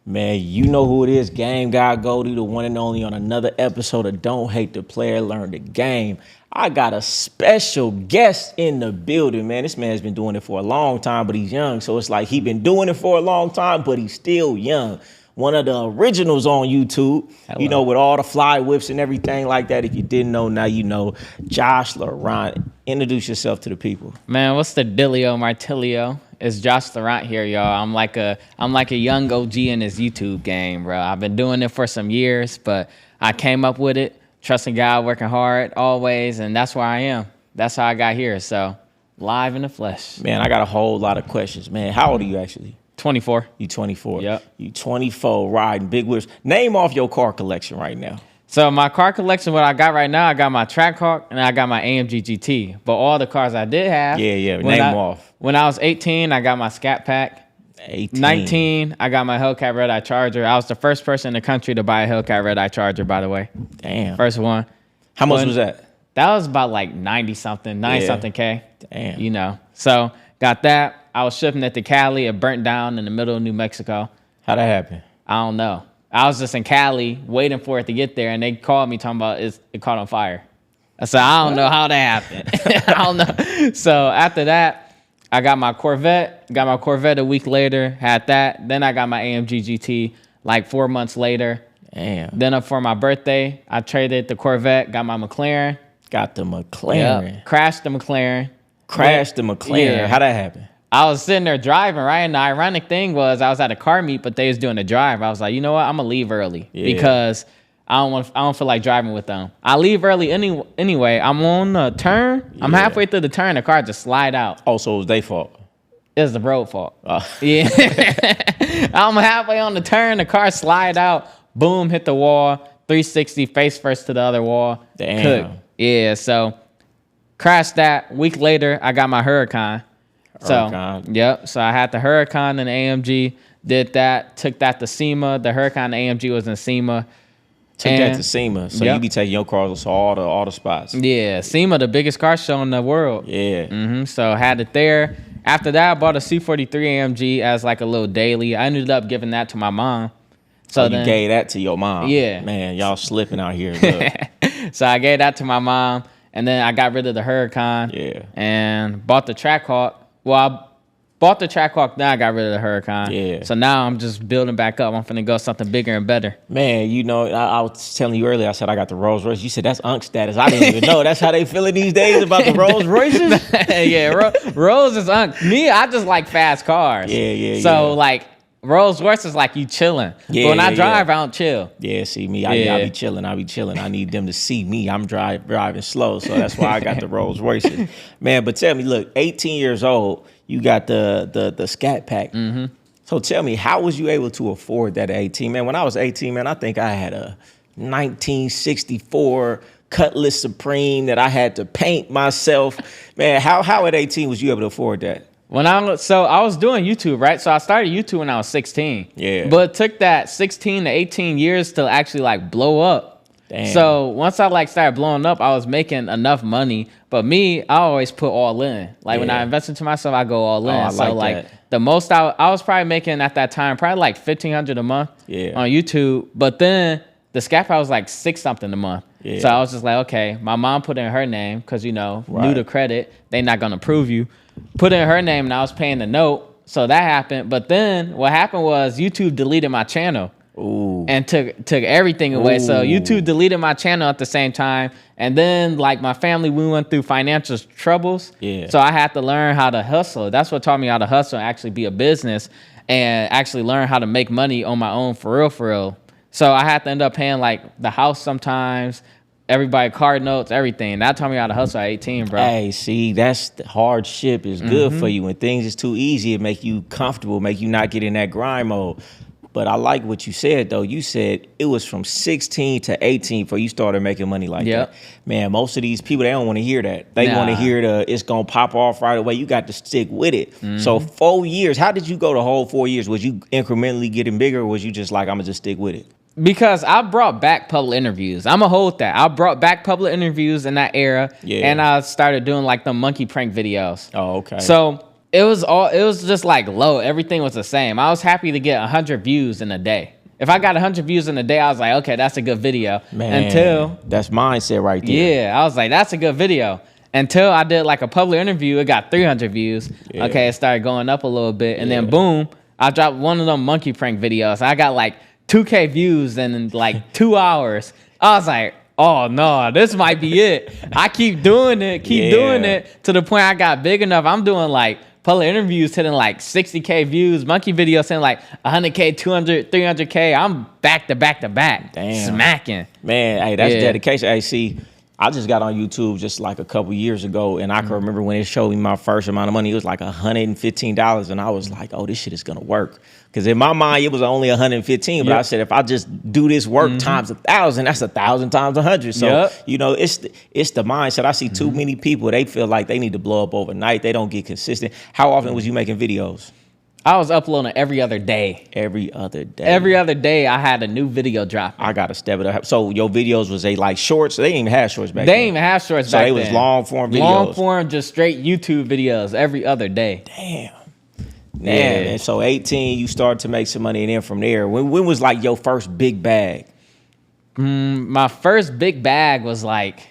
Man, you know who it is. Game-god-goldie, the one and only, on another episode of Don't Hate the Player, Learn the Game. I got a special guest in the building, man. This man's been doing it for a long time, but he's young. So it's like he been doing it for a long time, but he's still young. One of the originals on YouTube, Hello. You know, with all the fly whips and everything like that. If you didn't know, now you know. Josh Laurent, introduce yourself to the people. Man, what's the dealio, Martilio? It's Josh Laurent here, y'all. I'm like a young OG in this YouTube game, bro. I've been doing it for some years, but I came up with it, trusting God, working hard always, and that's where I am. That's how I got here. So, live in the flesh. Man, I got a whole lot of questions, man. How old are you actually? 24. You 24. Yep. You 24, riding big whips. Name off your car collection right now. So my car collection, what I got right now, I got my Trackhawk and I got my AMG GT. But all the cars I did have. Yeah. Name them off. When I was 18, I got my Scat Pack. 18. 19, I got my Hellcat Red Eye Charger. I was the first person in the country to buy a Hellcat Red Eye Charger, by the way. Damn. First one. How much was that? That was about like 90-something K. Damn. You know. So got that. I was shipping it to Cali. It burnt down in the middle of New Mexico. How'd that happen? I don't know. I was just in Cali waiting for it to get there, and they called me talking about it caught on fire. I said, I don't know how that happened. I don't know. So after that, I got my Corvette. Got my Corvette a week later. Had that. Then I got my AMG GT like 4 months later. Damn. Then for my birthday, I traded the Corvette. Got my McLaren. Got the McLaren. Yep. Crashed the McLaren. Crashed the McLaren. Yeah. How'd that happen? I was sitting there driving, right? And the ironic thing was I was at a car meet, but they was doing a drive. I was like, you know what? I'm gonna leave early because I don't feel like driving with them. I leave early anyway. I'm on the turn. I'm halfway through the turn. The car just slide out. Oh, so it was their fault. It was the road fault. Yeah. I'm halfway on the turn. The car slide out. Boom, hit the wall. 360 face first to the other wall. Damn. Cooked. Yeah. So crashed that. Week later, I got my Huracan. Huracan. Yep. So I had the Huracan and the AMG. Did that. Took that to SEMA. The Huracan and AMG was in SEMA. Took that to SEMA. So you be taking your cars to all the spots. Yeah. SEMA, the biggest car show in the world. Yeah. So I had it there. After that, I bought a C43 AMG as like a little daily. I ended up giving that to my mom. So you gave that to your mom. Yeah. Man, y'all slipping out here. Look. So I gave that to my mom. And then I got rid of the Huracan. Yeah. And bought the Trackhawk. Well, I bought the Trackhawk, then I got rid of the Huracan. Yeah. So now I'm just building back up. I'm finna go something bigger and better. Man, you know, I was telling you earlier, I said I got the Rolls Royce. You said that's Unc status. I didn't even know. That's how they feeling these days about the Rolls Royces? Yeah, Rolls is Unc. Me, I just like fast cars. Yeah. So, like, Rolls Royce is like you chilling. Yeah, but when I drive, I don't chill. Yeah, see me, I be chilling. I need them to see me. I'm driving slow, so that's why I got the Rolls Royces. Man, but tell me, look, 18 years old, you got the Scat Pack. Mm-hmm. So tell me, how was you able to afford that at 18? Man, when I was 18, man, I think I had a 1964 Cutlass Supreme that I had to paint myself. Man, how at 18 was you able to afford that? I was doing YouTube, right? So I started YouTube when I was 16. Yeah. But it took that 16 to 18 years to actually like blow up. Damn. So once I like started blowing up, I was making enough money. But me, I always put all in. Like when I invest into myself, I go all in. I so like that. The most I was probably making at that time, probably like $1,500 a month on YouTube. But then the Scat Pack was like $6 something a month. Yeah. So I was just like, okay, my mom put in her name because, you know, new to credit, they not going to prove you. Put in her name and I was paying the note. So that happened. But then what happened was YouTube deleted my channel. Ooh. And took everything away. Ooh. So YouTube deleted my channel at the same time. And then like my family, we went through financial troubles. Yeah. So I had to learn how to hustle. That's what taught me how to hustle and actually be a business and actually learn how to make money on my own for real. So I had to end up paying like the house sometimes, everybody card notes, everything. That taught me how to hustle at 18, bro. Hey, see, that's the hardship is good for you. When things is too easy, it make you comfortable, make you not get in that grind mode. But I like what you said, though. You said it was from 16 to 18 before you started making money like that. Man, most of these people, they don't want to hear that. They want to hear it's going to pop off right away. You got to stick with it. So 4 years, how did you go the whole 4 years? Was you incrementally getting bigger or was you just like, I'm going to just stick with it? Because I brought back public interviews. I'm going to hold that. I brought back public interviews in that era. Yeah. And I started doing like the monkey prank videos. Oh, okay. So It was just like low. Everything was the same. I was happy to get 100 views in a day. If I got 100 views in a day, I was like, okay, that's a good video. Man, that's mindset right there. Yeah, I was like, that's a good video. Until I did like a public interview, it got 300 views. Yeah. Okay, it started going up a little bit. And then boom, I dropped one of them monkey prank videos. I got like 2K views in like 2 hours. I was like, oh no, this might be it. I keep doing it to the point I got big enough. I'm doing like public interviews hitting like 60K views, monkey videos hitting like 100K, 200, 300K. I'm back to back to back. Damn. Smacking. Man, hey, that's dedication. Hey, see, I just got on YouTube just like a couple years ago, and I can remember when it showed me my first amount of money, it was like $115, and I was like, oh, this shit is gonna work. Because in my mind, it was only 115, but I said, if I just do this work times 1,000, that's 1,000 times 100. So, you know, it's the mindset. I see too many people, they feel like they need to blow up overnight. They don't get consistent. How often was you making videos? I was uploading every other day. Every other day. Every other day, I had a new video drop. I gotta step it up. So your videos, was they like shorts? They didn't even have shorts back then. They didn't even have shorts back then. So they was long form videos. Long form, just straight YouTube videos every other day. Damn. And so 18, you started to make some money, and then from there, when was like your first big bag? My first big bag was like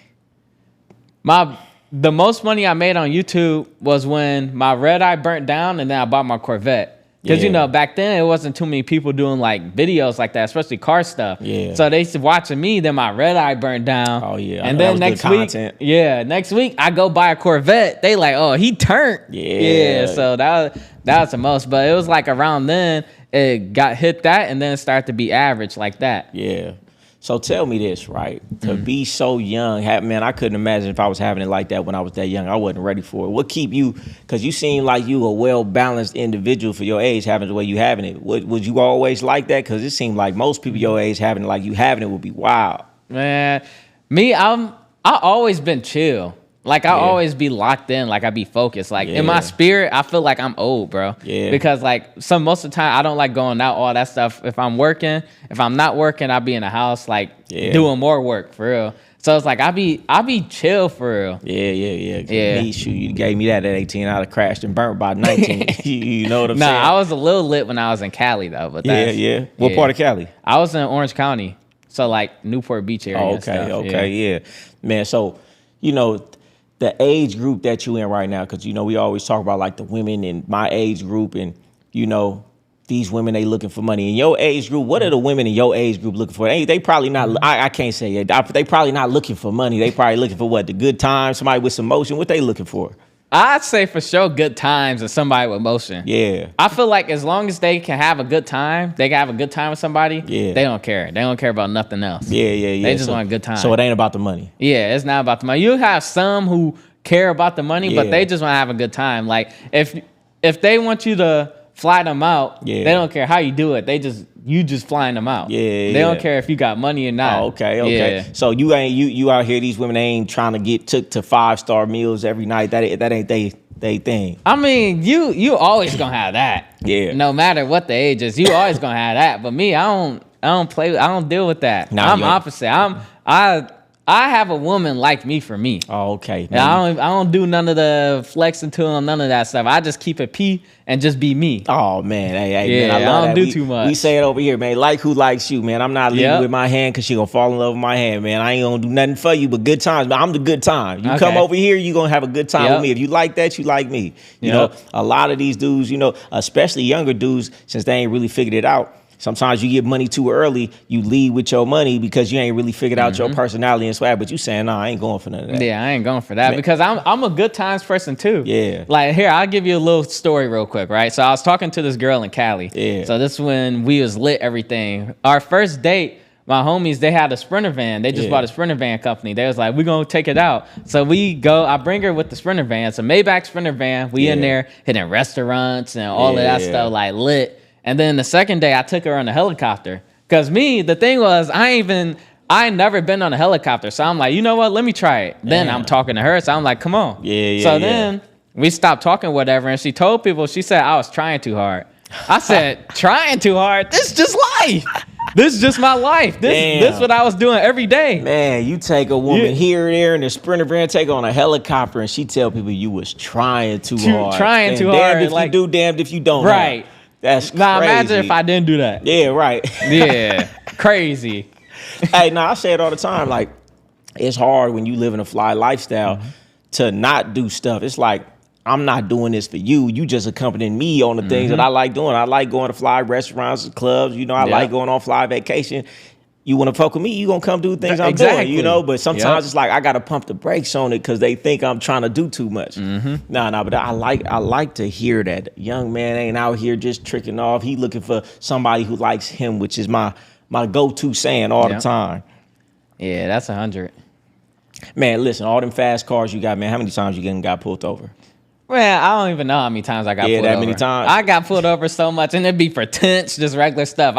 the most money I made on YouTube was when my red eye burnt down, and then I bought my Corvette. Because, you know, back then, it wasn't too many people doing, like, videos like that, especially car stuff. Yeah. So they used watching me, then my red eye burned down. Oh, yeah. And then next week, I go buy a Corvette. They like, oh, he turned. Yeah. So that was the most. But it was, like, around then, it got hit that, and then it started to be average like that. Yeah. So tell me this, right? To be so young, man, I couldn't imagine if I was having it like that when I was that young. I wasn't ready for it. What keep you, because you seem like you a well-balanced individual for your age, having the way you having it. Was you always like that? Because it seemed like most people your age having it like you having it would be wild. Man, me, I always been chill. Like, I always be locked in. Like, I be focused. Like, in my spirit, I feel like I'm old, bro. Yeah. Because, like, most of the time, I don't like going out, all that stuff. If I'm working, if I'm not working, I'll be in the house, like, doing more work, for real. So, it's like, I be chill, for real. Yeah. Me, shoot, you gave me that at 18. I'd have crashed and burnt by 19. You know what I'm saying? Nah, I was a little lit when I was in Cali, though. But What part of Cali? I was in Orange County. So, like, Newport Beach area. Oh, okay, Man, so, you know, the age group that you in right now, because, you know, we always talk about, like, the women in my age group, and, you know, these women, they looking for money. In your age group, what are the women in your age group looking for? They probably not, I can't say it. They probably not looking for money. They probably looking for what? The good time, somebody with some motion. What they looking for? I'd say for sure good times and somebody with motion. Yeah. I feel like as long as they can have a good time, they can have a good time with somebody, they don't care. They don't care about nothing else. Yeah. They just want a good time. So it ain't about the money. Yeah, it's not about the money. You have some who care about the money, but they just want to have a good time. Like, if they want you to fly them out, they don't care how you do it. You just flying them out. They don't care if you got money or not. Oh, okay. Yeah. So you out here, these women ain't trying to get took to 5-star meals every night. That ain't they thing. I mean, you always gonna have that. Yeah. No matter what the age is, you always gonna have that. But me, I don't deal with that. Nah, I'm opposite. I have a woman like me for me. Oh, okay. I don't do none of the flexing to them, none of that stuff. I just keep it P and just be me. Oh, man. Hey, man, I don't do too much. We say it over here, man. Like who likes you, man. I'm not leaving with my hand because she gonna fall in love with my hand, man. I ain't gonna do nothing for you but good times. I'm the good time. You come over here, you gonna have a good time with me. If you like that, you like me. You know, a lot of these dudes, you know, especially younger dudes, since they ain't really figured it out, sometimes you get money too early, you leave with your money because you ain't really figured out your personality and swag, but you saying, nah, I ain't going for none of that. Yeah, I ain't going for that because I'm a good times person too. Yeah. Like, here, I'll give you a little story real quick, right? So I was talking to this girl in Cali. Yeah. So this is when we was lit everything. Our first date, my homies, they had a Sprinter van. They just bought a Sprinter van company. They was like, we're going to take it out. So we go, I bring her with the Sprinter van. It's a Maybach Sprinter van. We in there hitting restaurants and all of that stuff, like lit. And then the second day, I took her on a helicopter. Because the thing was, I ain't never been on a helicopter. So I'm like, you know what? Let me try it. Then I'm talking to her. So I'm like, come on. So then we stopped talking, whatever. And she told people, she said I was trying too hard. I said, trying too hard? This is just life. This is just my life. This is what I was doing every day. Man, you take a woman here and there in the Sprinter van, take her on a helicopter, and she tell people you was trying too hard. Trying too hard. Damned if you do, damned if you don't. Right. That's crazy. Now imagine if I didn't do that. Yeah, right. Yeah, crazy. Hey, I say it all the time. Like, it's hard when you live in a fly lifestyle to not do stuff. It's like, I'm not doing this for you. You just accompanying me on the things that I like doing. I like going to fly restaurants and clubs. You know, I like going on fly vacation. You want to fuck with me, you going to come do things I'm doing, you know? But sometimes it's like I got to pump the brakes on it because they think I'm trying to do too much. Nah, but I like to hear that. Young man ain't out here just tricking off. He looking for somebody who likes him, which is my go-to saying all the time. Yeah, that's 100. Man, listen, all them fast cars you got, man, how many times you got pulled over? Man, I don't even know how many times I got pulled over. Yeah, that many times? I got pulled over so much, and it'd be for tents, just regular stuff.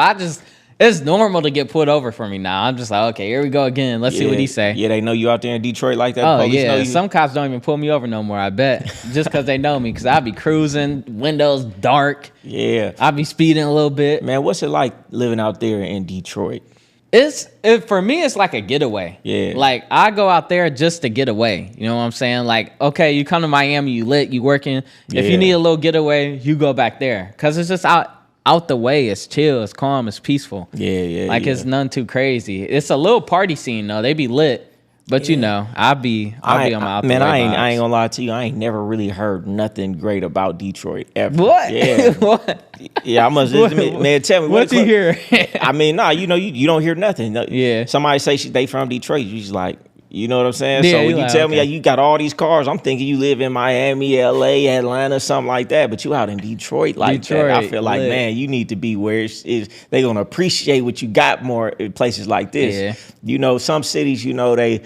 It's normal to get pulled over for me now. I'm just like, okay, here we go again. Let's see what he say. Yeah, they know you out there in Detroit like that? Oh, yeah. Some cops don't even pull me over no more, I bet. Just because they know me, because I be cruising, windows dark. Yeah. I be speeding a little bit. Man, what's it like living out there in Detroit? For me, it's like a getaway. Yeah. Like, I go out there just to get away. You know what I'm saying? Like, okay, you come to Miami, you lit, you working. If you need a little getaway, you go back there. Because it's just out the way. It's chill, it's calm, it's peaceful. Like, it's none too crazy. It's a little party scene, though. They be lit. But you know, I'll be on my out man, the way I ain't gonna lie to you. I ain't never really heard nothing great about Detroit ever. What? Yeah. What? Yeah, I must man, tell me what you hear. I mean, nah, you know, you don't hear nothing. Yeah. Somebody say they from Detroit, you just like, you know what I'm saying? Yeah, so when you like, tell me you got all these cars, I'm thinking you live in Miami, LA, Atlanta, something like that. But you out in Detroit like that. I feel like, man, you need to be where they're gonna appreciate what you got more in places like this. Yeah. You know, some cities, you know, they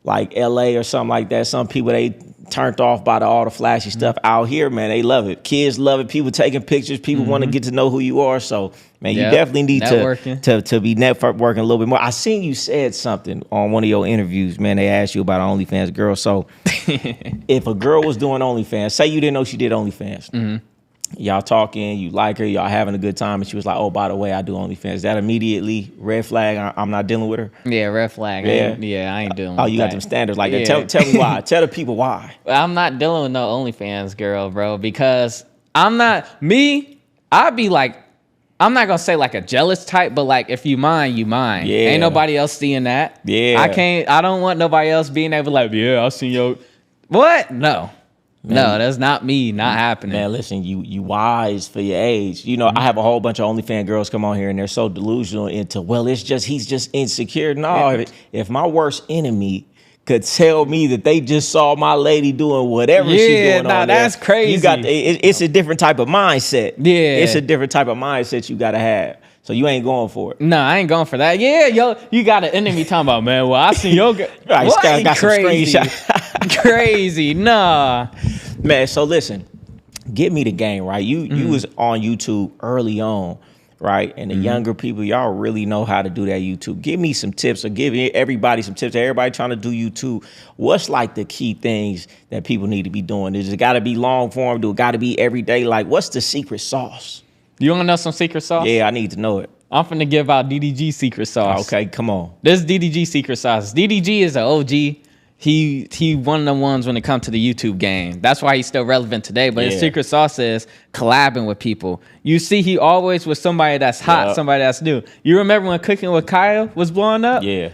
like LA or something like that. Some people, they turned off by all the flashy stuff. Out here, man, they love it. Kids love it. People taking pictures. People want to get to know who you are. So, man, you definitely need to be networking a little bit more. I seen you said something on one of your interviews, man. They asked you about OnlyFans girl. So if a girl was doing OnlyFans, say you didn't know she did OnlyFans. Y'all talking, you like her, y'all having a good time, and she was like, oh, by the way, I do OnlyFans. Is that immediately red flag? I'm not dealing with her? Yeah, red flag. Yeah, I ain't dealing with you got them standards like that. Tell me why. Tell the people why. I'm not dealing with no OnlyFans girl, bro, because I'd be like, I'm not gonna say like a jealous type, but like if you mind, you mind. Yeah. Ain't nobody else seeing that. Yeah. I don't want nobody else being able to like, yeah, I seen your what? No. Man. No, that's not me. Not happening. Man, listen, you wise for your age. You know, I have a whole bunch of OnlyFans girls come on here and they're so delusional into, well, he's just insecure. No, if my worst enemy could tell me that they just saw my lady doing whatever she's doing on that's there, crazy. You got it's a different type of mindset. Yeah, it's a different type of mindset you got to have. So you ain't going for it. No, I ain't going for that. Yeah, yo, you got an enemy talking about, man, well, I seen your girl. Right, got some screenshots. Crazy, nah. Man, so listen, get me the game, right? You was on YouTube early on, right? And the younger people, y'all really know how to do that YouTube. Give me some tips, or give everybody some tips. Everybody trying to do YouTube. What's like the key things that people need to be doing? Does it got to be long form? Do it got to be every day? Like, what's the secret sauce? You want to know some secret sauce? Yeah, I need to know it. I'm finna give out DDG secret sauce. Okay, come on. This DDG secret sauce. DDG is an OG. He one of the ones when it comes to the YouTube game. That's why he's still relevant today. But his secret sauce is collabing with people. You see, he always with somebody that's hot, somebody that's new. You remember when Cooking with Kyle was blowing up? Yeah.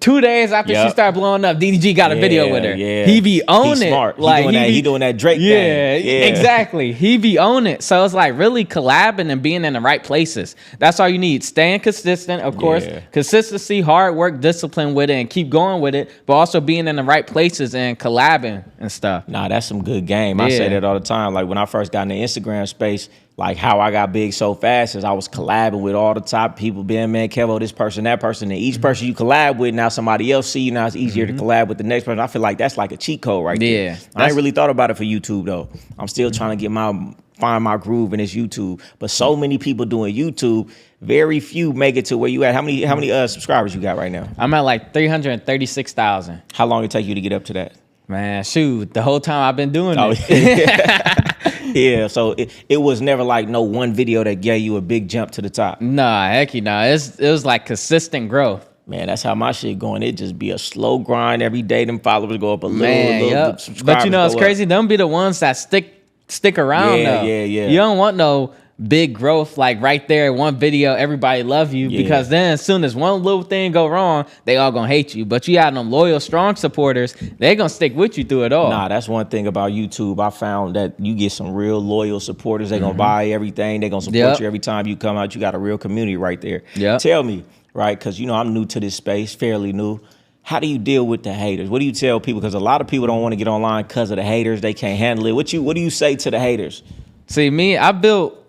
2 days after she started blowing up, DDG got a video with her. Yeah. He be on it. Smart. Like he doing that Drake thing. Yeah, exactly. He be on it. So it's like really collabing and being in the right places. That's all you need. Staying consistent, of course. Consistency, hard work, discipline with it, and keep going with it. But also being in the right places and collabing and stuff. Nah, that's some good game. I say that all the time. Like when I first got in the Instagram space, like how I got big so fast is I was collabing with all the top people, being man, Kevo, this person, that person. And each person you collab with, now somebody else see you. Now it's easier to collab with the next person. I feel like that's like a cheat code right there. I ain't really thought about it for YouTube though. I'm still trying to find my groove in this YouTube. But so many people doing YouTube, very few make it to where you at. How many subscribers you got right now? I'm at like 336,000. How long it take you to get up to that? Man, shoot, the whole time I've been doing it. Yeah, so it was never like no one video that gave you a big jump to the top. Nah, heck you know. It was like consistent growth. Man, that's how my shit going. It just be a slow grind every day. Them followers go up a little, subscribers. But you know, it's crazy. Them be the ones that stick around though. Yeah. You don't want no big growth like right there, one video, everybody love you, because then as soon as one little thing go wrong, they all gonna hate you. But you have them loyal, strong supporters, they gonna stick with you through it all. Nah, that's one thing about YouTube. I found that you get some real loyal supporters. They gonna buy everything. They gonna support you every time you come out. You got a real community right there. Tell me, right, because you know I'm new to this space, fairly new. How do you deal with the haters? What do you tell people? Because a lot of people don't want to get online because of the haters. They can't handle it. What do you say to the haters? See, me, I built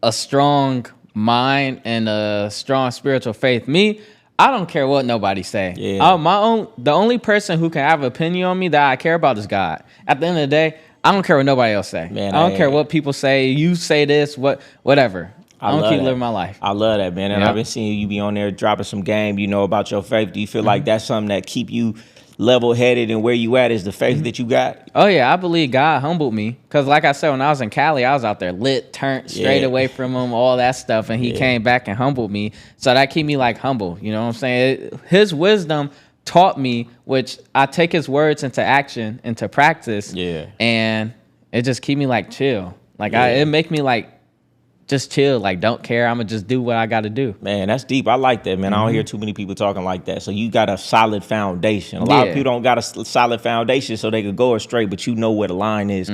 a strong mind and a strong spiritual faith. Me, I don't care what nobody say. The only person who can have an opinion on me that I care about is God. At the end of the day, I don't care what nobody else say. Man, I don't care what people say. You say this, whatever. I don't keep living my life. I love that, man. And I've been seeing you be on there dropping some game, you know, about your faith. Do you feel like that's something that keep you level-headed, and where you at is the faith that you got? Oh, yeah. I believe God humbled me. Because like I said, when I was in Cali, I was out there lit, turned straight away from him, all that stuff. And he came back and humbled me. So that keep me like humble. You know what I'm saying? His wisdom taught me, which I take his words into action, into practice. And it just keep me like chill. Like it make me like just chill, like don't care. I'm gonna just do what I gotta do. Man, that's deep. I like that, man. I don't hear too many people talking like that. So you got a solid foundation. A lot of people don't got a solid foundation, so they could go astray, but you know where the line is.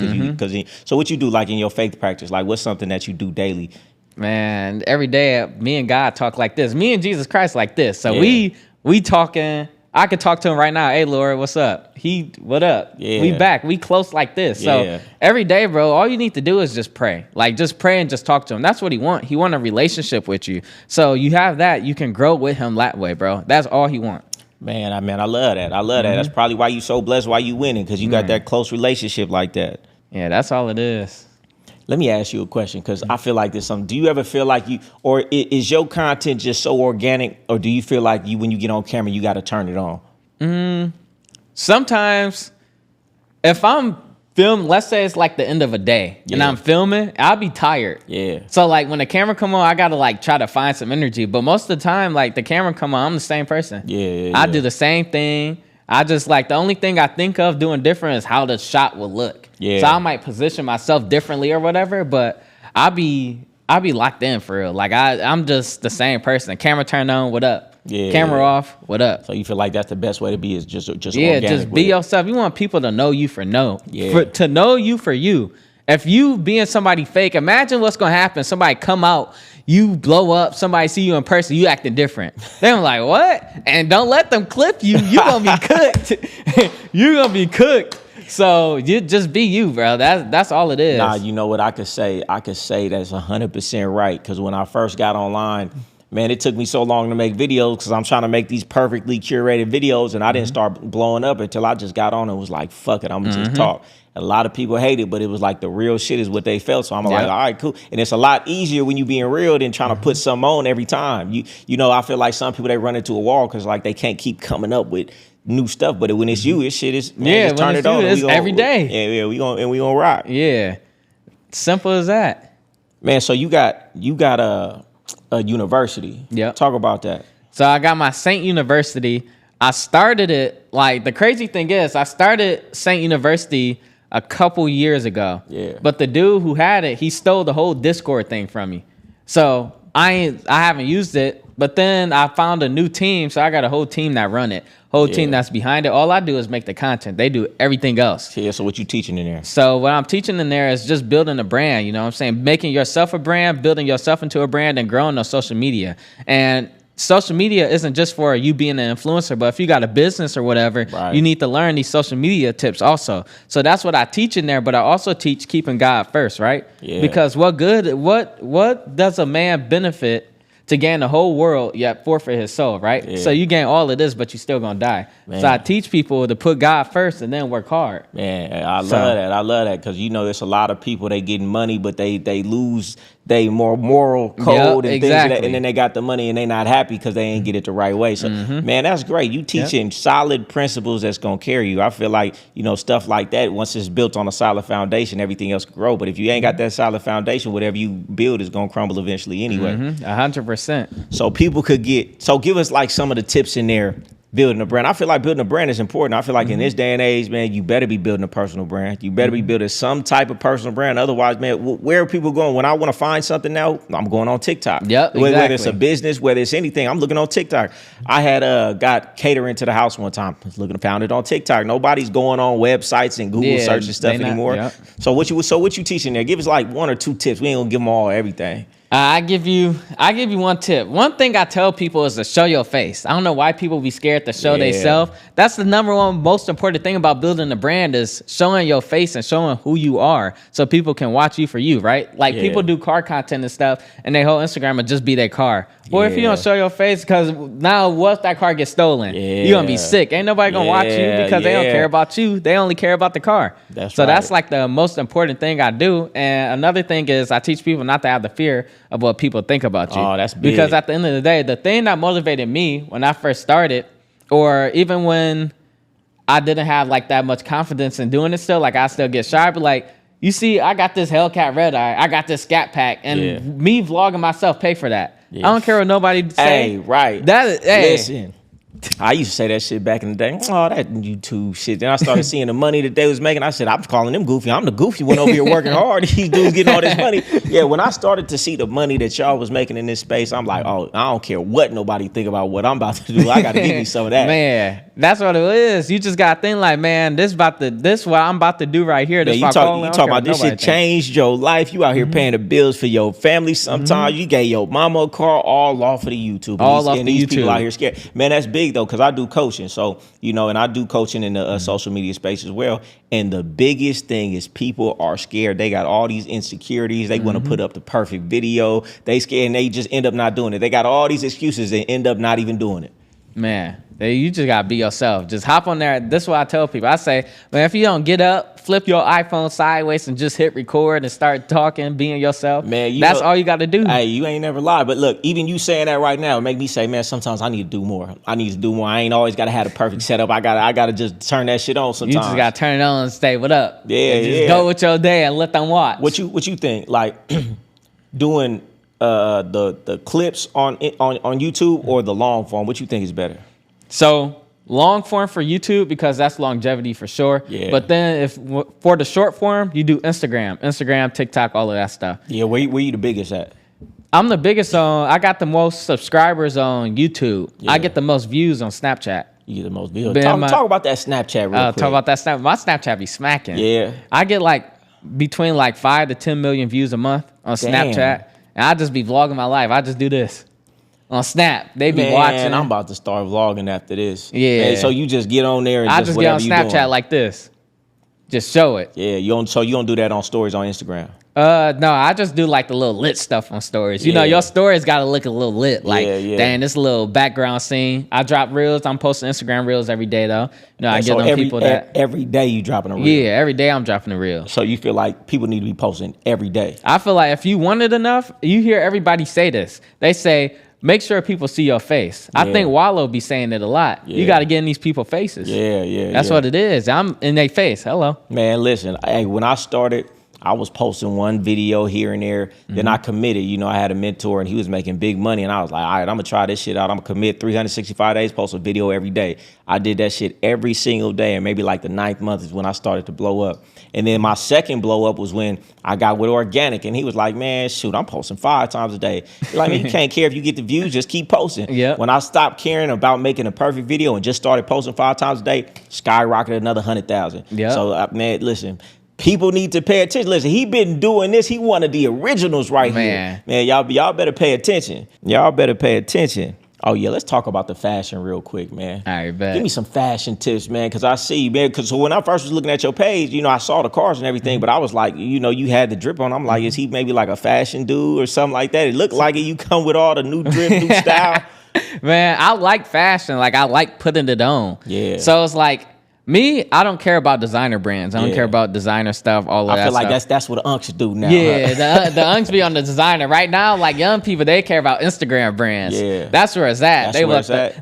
So what you do like in your faith practice? Like what's something that you do daily? Man, every day me and God talk like this. Me and Jesus Christ like this. So we talking. I could talk to him right now. Hey, Laurent, what's up? What up? We back. We close like this. So every day, bro, all you need to do is just pray. Like, just pray and just talk to him. That's what he want. He want a relationship with you. So you have that. You can grow with him that way, bro. That's all he want. Man, I love that. I love that. That's probably why you so blessed, why you winning, because you got that close relationship like that. Yeah, that's all it is. Let me ask you a question, because I feel like there's something. Do you ever feel like or is your content just so organic, or do you feel like when you get on camera, you got to turn it on? Sometimes, if I'm filming, let's say it's like the end of a day, and I'm filming, I'll be tired. So like when the camera come on, I got to like try to find some energy. But most of the time, like the camera come on, I'm the same person. I do the same thing. I just like the only thing I think of doing different is how the shot will look. So I might position myself differently or whatever, but I'll be locked in for real. Like I'm just the same person. Camera turned on, what up? Camera off, what up? So you feel like that's the best way to be, is just organic, just be yourself. You want people to know you for to know you for you. If you being somebody fake, imagine what's gonna happen. Somebody come out, you blow up, somebody see you in person, you acting different. They're like, what? And don't let them clip you. You gonna be cooked. You gonna be cooked. So you just be you, bro. That's all it is. Nah, you know what I could say? I could say that's 100% right. Because when I first got online, man, it took me so long to make videos because I'm trying to make these perfectly curated videos, and I didn't start blowing up until I just got on and was like, fuck it, I'm gonna just talk. A lot of people hate it, but it was like the real shit is what they felt. So I'm like, all right, cool. And it's a lot easier when you being real than trying to put something on every time. You know, I feel like some people, they run into a wall because like they can't keep coming up with new stuff. But when it's you, it's shit is, man, just turn it on. It's every day. We gonna rock. Yeah, simple as that. Man, so you got a university. Talk about that. So I got my Saint University. I started it, like the crazy thing is I started Saint University a couple years ago. But the dude who had it, he stole the whole Discord thing from me. So I haven't used it, but then I found a new team, so I got a whole team that run it. Whole team that's behind it. All I do is make the content. They do everything else. So what you teaching in there? So what I'm teaching in there is just building a brand, you know what I'm saying? Making yourself a brand, building yourself into a brand, and growing on social media. And social media isn't just for you being an influencer, but if you got a business or whatever, you need to learn these social media tips also. So that's what I teach in there, but I also teach keeping God first, right? Because what does a man benefit to gain the whole world yet forfeit his soul, right? So you gain all of this, but you still gonna die. Man. So I teach people to put God first and then work hard. Man, I love that. I love that, because you know there's a lot of people, they getting money, but they lose they more moral code and things like that, and then they got the money and they not happy because they ain't get it the right way. So man, that's great. You teaching solid principles that's gonna carry you. I feel like, you know, stuff like that, once it's built on a solid foundation, everything else can grow. But if you ain't got that solid foundation, whatever you build is gonna crumble eventually anyway. 100%. So people could give us like some of the tips in there. Building a brand. I feel like building a brand is important. I feel like in this day and age, man, you better be building a personal brand. You better be building some type of personal brand. Otherwise, man, where are people going? When I want to find something now, I'm going on TikTok. Yep, exactly. Whether it's a business, whether it's anything, I'm looking on TikTok. I had got catering to the house one time. I was found it on TikTok. Nobody's going on websites and Google search and stuff anymore. Yep. So what you teaching there? Give us like 1 or 2 tips. We ain't gonna give them all everything. I give you one tip. One thing I tell people is to show your face. I don't know why people be scared to show themselves. That's the number one most important thing about building a brand is showing your face and showing who you are so people can watch you for you, right? Like people do car content and stuff and their whole Instagram will just be their car. Or if you don't show your face, because now what if that car gets stolen? You're going to be sick. Ain't nobody going to watch you because they don't care about you. They only care about the car. That's like the most important thing I do. And another thing is I teach people not to have the fear of what people think about you. Oh, that's big. Because at the end of the day, the thing that motivated me when I first started, or even when I didn't have like that much confidence in doing it still, like I still get shy, but like, you see, I got this Hellcat red eye, I got this Scat Pack, and me vlogging myself pay for that. I don't care what nobody say. Hey, right. Listen. I used to say that shit back in the day. Oh, that YouTube shit. Then I started seeing the money that they was making. I said, I'm calling them goofy. I'm the goofy one over here working hard. These dudes getting all this money. Yeah, when I started to see the money that y'all was making in this space, I'm like, oh, I don't care what nobody think about what I'm about to do. I got to give me some of that. Man, that's what it is. You just got to think like, man, this what I'm about to do right here. This you talk about this shit changed your life. You out here paying the bills for your family. Sometimes you gave your mama a car all off of the YouTube. All off the these YouTube. People out here scared. Man, that's big though, because I do coaching. So, you know, and I do coaching in the social media space as well. And the biggest thing is people are scared. They got all these insecurities. They want to put up the perfect video. They scared and they just end up not doing it. They got all these excuses and end up not even doing it. Man, you just gotta be yourself. Just hop on there. This is what I tell people. I say, man, if you don't get up, flip your iPhone sideways and just hit record and start talking, being yourself. Man, that's all you gotta do. Hey, you ain't never lied. But look, even you saying that right now make me say, man, sometimes I need to do more. I need to do more. I ain't always gotta have the perfect setup. I gotta just turn that shit on sometimes. You just gotta turn it on and stay what up. Yeah, just go with your day and let them watch. What you think? Like doing the clips on YouTube or the long form? What you think is better? So long form for YouTube because that's longevity for sure. Yeah. But then for the short form, you do Instagram, TikTok, all of that stuff. Yeah. Where you the biggest at? I'm the biggest I got the most subscribers on YouTube. Yeah. I get the most views on Snapchat. You get the most views. Talk about that Snapchat real quick. Talk about that Snapchat. My Snapchat be smacking. Yeah. I get like between like 5 to 10 million views a month on Snapchat. And I just be vlogging my life. I just do this. On Snap, they be watching. I'm about to start vlogging after this. Yeah. Man, so you just get on there and I just get on Snapchat like this. Just show it. Yeah, you don't do that on stories on Instagram. No, I just do like the little lit stuff on stories. You know, your stories got to look a little lit. Like, dang, this little background scene. I drop reels. I'm posting Instagram reels every day, though. You know, I get them people that... Every day you dropping a reel? Yeah, every day I'm dropping a reel. So you feel like people need to be posting every day? I feel like if you want it enough, you hear everybody say this. They say, make sure people see your face. I think Wallow be saying it a lot. Yeah. You got to get in these people's faces. Yeah. That's what it is. I'm in their face. Hello. Man, listen, when I started... I was posting one video here and there. Then I committed. You know, I had a mentor and he was making big money. And I was like, all right, I'm going to try this shit out. I'm going to commit 365 days, post a video every day. I did that shit every single day. And maybe like the 9th month is when I started to blow up. And then my second blow up was when I got with Organic. And he was like, man, shoot, I'm posting 5 times a day. He's like, man, you can't care if you get the views. Just keep posting. Yep. When I stopped caring about making a perfect video and just started posting 5 times a day, skyrocketed another 100,000. Yep. So, man, listen. People need to pay attention. Listen, he been doing this. He one of the originals right here. Man, y'all better pay attention. Y'all better pay attention. Oh, yeah, let's talk about the fashion real quick, man. All right, bet. Give me some fashion tips, man, because I see, man, because when I first was looking at your page, you know, I saw the cars and everything, but I was like, you know, you had the drip on. I'm like, is he maybe like a fashion dude or something like that? It looked like it. You come with all the new drip, new style. Man, I like fashion. Like, I like putting it on. Yeah. So it's like, Me, I don't care about designer brands. I don't care about designer stuff, all of that I feel like stuff. that's what the unks do now. Yeah, the unks be on the designer. Right now, like young people, they care about Instagram brands. Yeah. That's where it's at.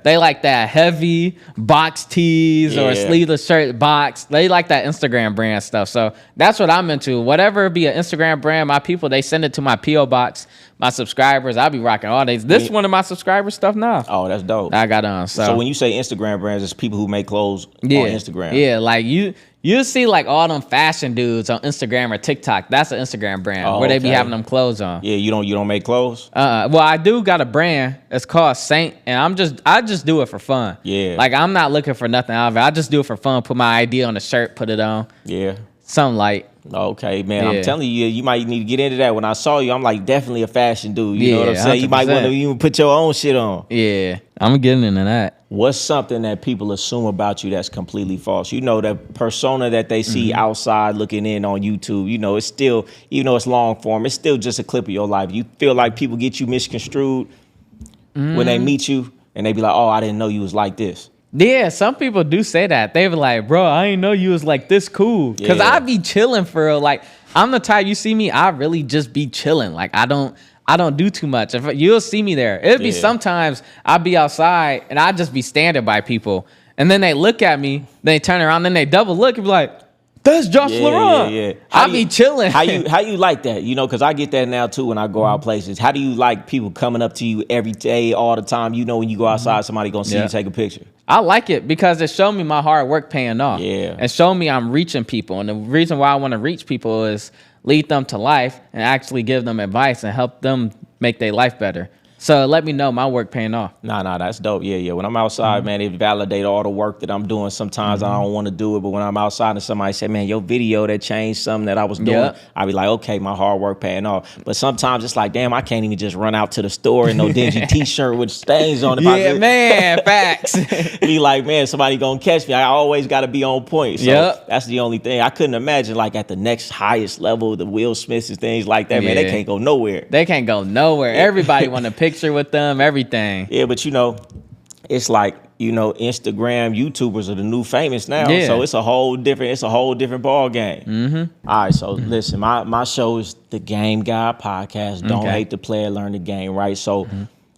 They like that heavy box tees or sleeveless shirt box. They like that Instagram brand stuff. So that's what I'm into. Whatever be an Instagram brand, my people, they send it to my P.O. box. My subscribers, I'll be rocking all days. This is one of my subscriber stuff now. Oh, that's dope. I got on. So when you say Instagram brands, it's people who make clothes on Instagram. Yeah, like you see like all them fashion dudes on Instagram or TikTok. That's an Instagram brand where they be having them clothes on. Yeah, you don't make clothes? Well, I do got a brand. It's called Saint, and I just do it for fun. Yeah. Like I'm not looking for nothing out of it. I just do it for fun. Put my idea on the shirt, put it on. Yeah. Something like. Okay, man. I'm telling you, you might need to get into that. When I saw you, I'm like, definitely a fashion dude. You know what I'm saying? 100%. You might want to even put your own shit on. Yeah, I'm getting into that. What's something that people assume about you that's completely false? You know, the persona that they see outside looking in on YouTube, you know, it's still, even though it's long form, it's still just a clip of your life. You feel like people get you misconstrued when they meet you and they be like, oh, I didn't know you was like this. Yeah, some people do say that. They be like, bro, I didn't know you was like this cool. Because I be chilling for real. Like, I'm the type, you see me, I really just be chilling. Like, I don't do too much. You'll see me there. It'll be sometimes I'll be outside and I just be standing by people. And then they look at me, they turn around, then they double look and be like, that's Josh Laurent. Yeah. I be chilling. How you like that? You know, because I get that now too when I go out places. How do you like people coming up to you every day, all the time? You know, when you go outside, somebody gonna see you take a picture. I like it because it showed me my hard work paying off. Yeah. And showed me I'm reaching people. And the reason why I want to reach people is lead them to life and actually give them advice and help them make their life better. So let me know my work paying off. Nah, that's dope. Yeah. When I'm outside, man, it validate all the work that I'm doing. Sometimes I don't want to do it, but when I'm outside and somebody say, man, your video that changed something that I was doing, I be like, okay, my hard work paying off. But sometimes it's like, damn, I can't even just run out to the store in no dingy t-shirt with stains on it. Man, facts. Be like, man, somebody gonna catch me. I always got to be on point. So that's the only thing. I couldn't imagine like at the next highest level, the Will Smiths and things like that, man, they can't go nowhere. They can't go nowhere. Everybody want to picture with them, everything. Yeah, but you know, it's like, you know, Instagram YouTubers are the new famous now. So it's a whole different ball game. All right, so listen, my show is the Game God Podcast. Don't hate the player, learn the game, right? So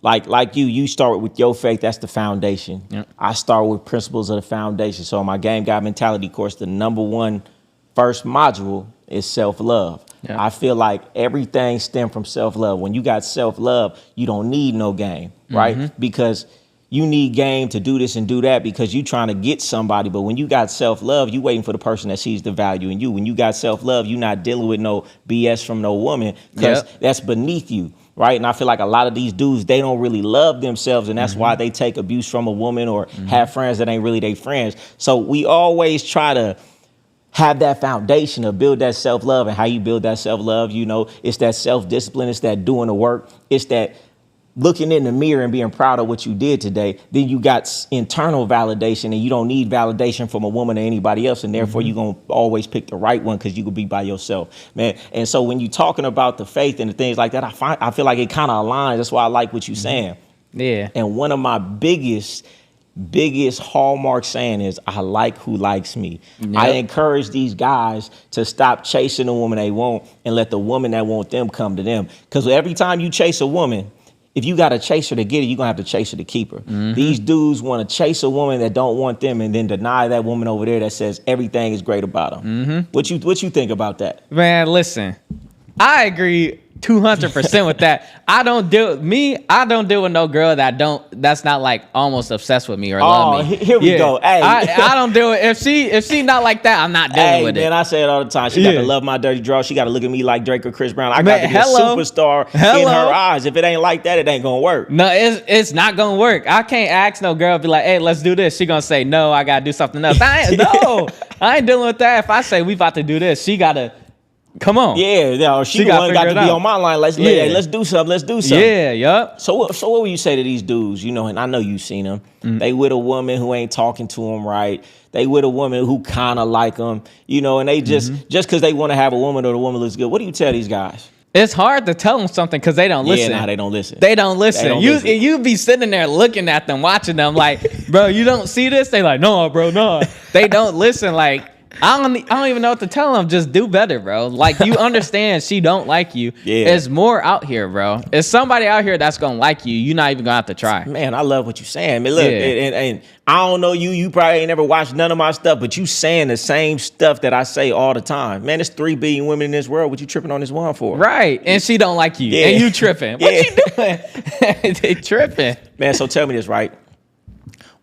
like you start with your faith, that's the foundation. I start with principles of the foundation. So my Game God Mentality course, the number one first module is self-love. I feel like everything stems from self-love. When you got self-love, you don't need no game, right? Because you need game to do this and do that because you trying to get somebody. But when you got self-love, you waiting for the person that sees the value in you. When you got self-love, you not dealing with no BS from no woman because that's beneath you, right? And I feel like a lot of these dudes, they don't really love themselves, and that's why they take abuse from a woman or have friends that ain't really their friends. So we always try to have that foundation of build that self-love. And how you build that self-love, you know, it's that self-discipline, it's that doing the work, it's that looking in the mirror and being proud of what you did today. Then you got internal validation, and you don't need validation from a woman or anybody else, and therefore you're going to always pick the right one because you could be by yourself, man. And so when you're talking about the faith and the things like that, I feel like it kind of aligns. That's why I like what you're saying. Yeah. And one of my biggest hallmark saying is, I like who likes me. I encourage these guys to stop chasing the woman they want and let the woman that want them come to them. Because every time you chase a woman, if you got to chase her to get her, you're going to have to chase her to keep her. These dudes want to chase a woman that don't want them and then deny that woman over there that says everything is great about them. What you think about that? Man, listen, I agree 200% with that. I don't deal with no girl that's not like almost obsessed with me or love me. Here we go. Hey, I don't deal with if she not like that, I'm not dealing with it. Man, I say it all the time. She got to love my dirty draw. She got to look at me like Drake or Chris Brown. I got to be a superstar in her eyes. If it ain't like that, it ain't gonna work. No, it's not gonna work. I can't ask no girl be like, hey, let's do this. She gonna say no. I gotta do something else. I ain't dealing with that. If I say we about to do this, she gotta. Come on. Yeah, she got to be on my line. Let's do something. Yeah, yup. So what would you say to these dudes, you know, and I know you've seen them. They with a woman who ain't talking to them right. They with a woman who kind of like them, you know, and they just because they want to have a woman or the woman looks good. What do you tell these guys? It's hard to tell them something because they don't listen. Yeah, they don't listen. They don't listen. You be sitting there looking at them, watching them like, bro, you don't see this? They like, no, bro, no. They don't listen. Like, I don't even know what to tell them. Just do better, bro. Like, you understand she don't like you. Yeah. There's more out here, bro. There's somebody out here that's gonna like you. You're not even gonna have to try. Man, I love what you're saying. Man, look, and I don't know you. You probably ain't never watched none of my stuff, but you saying the same stuff that I say all the time. Man, there's 3 billion women in this world. What you tripping on this one for? Right. And she don't like you. Yeah. And you tripping. What you doing? They tripping. Man, so tell me this, right?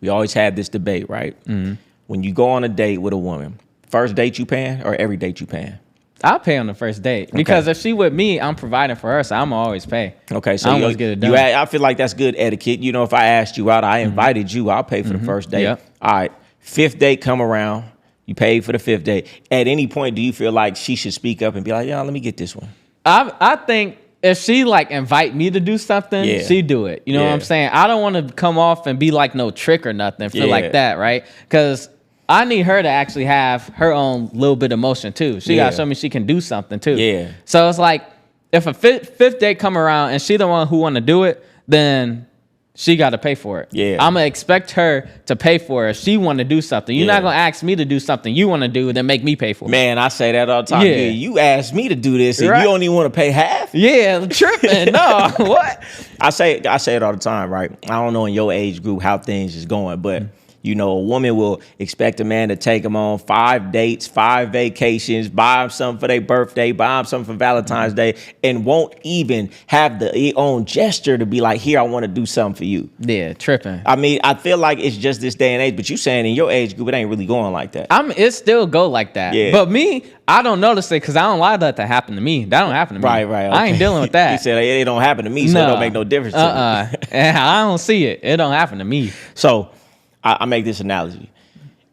We always have this debate, right? Mm-hmm. When you go on a date with a woman, first date you paying or every date you paying? I'll pay on the first date because if she with me, I'm providing for her, so I'm always pay. Okay, so I always get it done. I feel like that's good etiquette. You know, if I asked you out, I invited you, I'll pay for the first date. Yep. All right, 5th date come around, you paid for the 5th date. At any point, do you feel like she should speak up and be like, yeah, let me get this one? I think if she like invite me to do something, she do it. You know what I'm saying? I don't want to come off and be like no trick or nothing, feel like that, right? Because I need her to actually have her own little bit of motion too. She got to show me she can do something too. Yeah. So it's like if a fifth date come around and she the one who want to do it, then she got to pay for it. Yeah. I'm gonna expect her to pay for it if she want to do something. You're not gonna ask me to do something you want to do, then make me pay for it. Man, I say that all the time. Yeah. You asked me to do this, and you don't even want to pay half. Yeah, tripping. No, what? I say it all the time, right? I don't know in your age group how things is going, but. You know, a woman will expect a man to take them on 5 dates, 5 vacations, buy them something for their birthday, buy them something for Valentine's Day, and won't even have the own gesture to be like, here, I want to do something for you. Yeah, tripping. I mean, I feel like it's just this day and age, but you saying in your age group, it ain't really going like that. It still go like that. Yeah. But me, I don't notice it because I don't allow that to happen to me. That don't happen to me. Right. Okay. I ain't dealing with that. He said, it don't happen to me, so it don't make no difference to me. I don't see it. It don't happen to me. So, I make this analogy.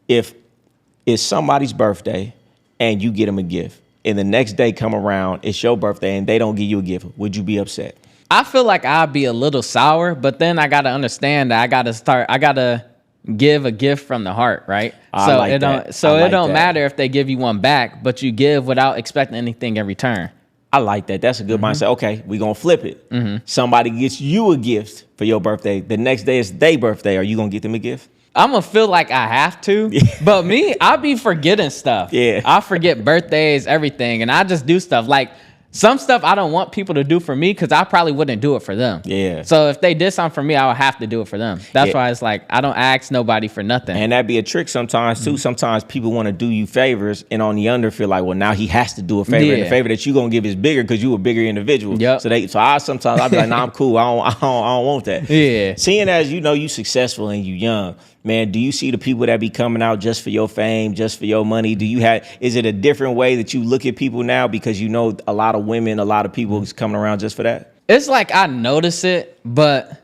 If it's somebody's birthday and you get them a gift and the next day come around, it's your birthday and they don't give you a gift, would you be upset? I feel like I'd be a little sour, but then I got to understand that I got to give a gift from the heart, right? So it don't matter if they give you one back, but you give without expecting anything in return. I like that. That's a good mindset. Okay, we're going to flip it. Somebody gets you a gift for your birthday. The next day is their birthday. Are you going to get them a gift? I'm going to feel like I have to. But me, I be forgetting stuff. Yeah. I forget birthdays, everything. And I just do stuff. Like, some stuff I don't want people to do for me because I probably wouldn't do it for them. Yeah. So if they did something for me, I would have to do it for them. That's why it's like I don't ask nobody for nothing. And that'd be a trick sometimes too. Sometimes people want to do you favors and on the under feel like, well, now he has to do a favor. And the favor that you gonna give is bigger because you a bigger individual. Yep. So I sometimes I'll be like, nah, I'm cool. I don't want that. Yeah. Seeing as you know you successful and you young. Man, do you see the people that be coming out just for your fame, just for your money? Is it a different way that you look at people now because you know a lot of women, a lot of people is coming around just for that? It's like I notice it, but